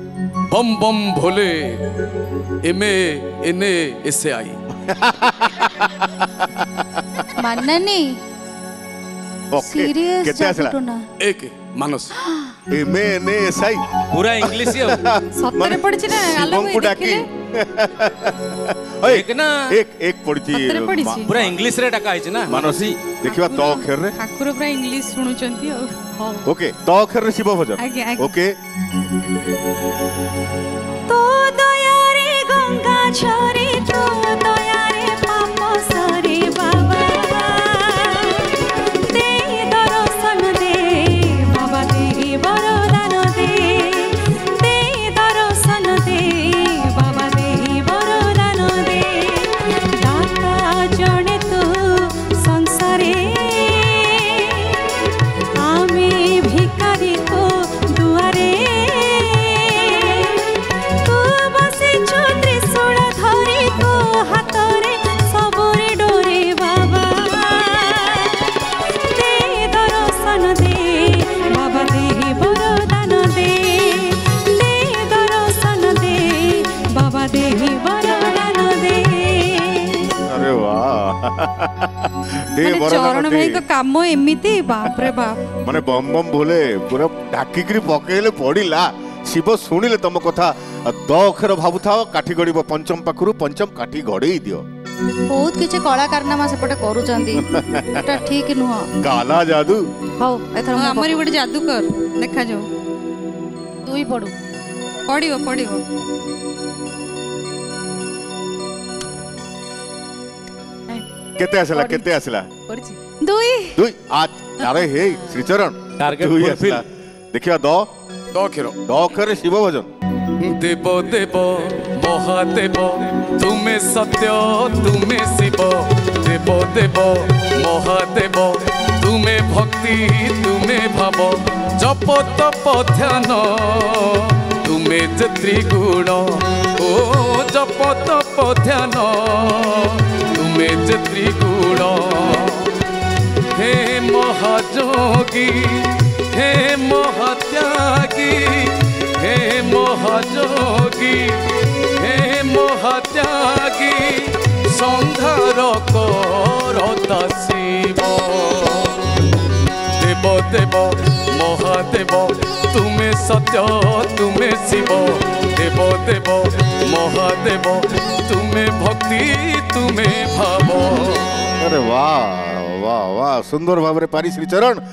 बम बम भोले MANASI माननी serious केते आसला एक मानस MANASI पूरा इंग्लिश ही सत्तरे पड़छि ना आलो शिवम को डाकी एक ना एक पड़छि पूरा इंग्लिश रे डाका आइछ ना मानसी देखिबा तो अक्षर रे ठाकुर पूरा इंग्लिश सुनुचंती ओके तो अक्षर रे शिव भजन ओके तो दया रे गंगा छरी तो दया रे पाप सरी बाबा दे दर्शन दे बाबा दे वरदान दे दर्शन दे बाबा दे वरदान दे दाता जने तू संसारे आमे भिखारी को दुआरे चरण भाई का काम एमिति बाप रे बाप माने बम बम भोले पूरा ढाकी करी पकेले पड़िला शिव सुनिले तुम कथा द अक्षर भाबु थाओ काठी गड़िबो पंचम पाखरु पंचम काठी गड़ेई दियो बहुत किछ कला कारनामा सेपटे करूचंदी एटा ठीक नुह काला जादू हो एथर हमरी बड जादू कर देखा जाओ तू ही पड़ू पड़ियो केते आसला दुई आज अरे हे श्रीचरण टारगेट दुई फुलफिल आसला देखिया द अक्षर शिव भजन देव देव महादेव तुम्हें सत्य तुम्हें शिव देव देव महादेव तुम्हें भक्ति तुम्हें भाव जप तप ध्यान तुम्हें त्रिगुण ओ जप तप ध्यान तुम्हें त्रिगुण हे महाजोगी हे महात्यागी हे महाजोगी हे महात्यागी संहार करता शिव देव देव महादेव तुम्हें सत्य तुम्हें शिव देव देव महादेव तुम्हें भक्ति तुम्हें भाव अरे वाह वाह वाह सुंदर भाव रे पारी श्रीचरण।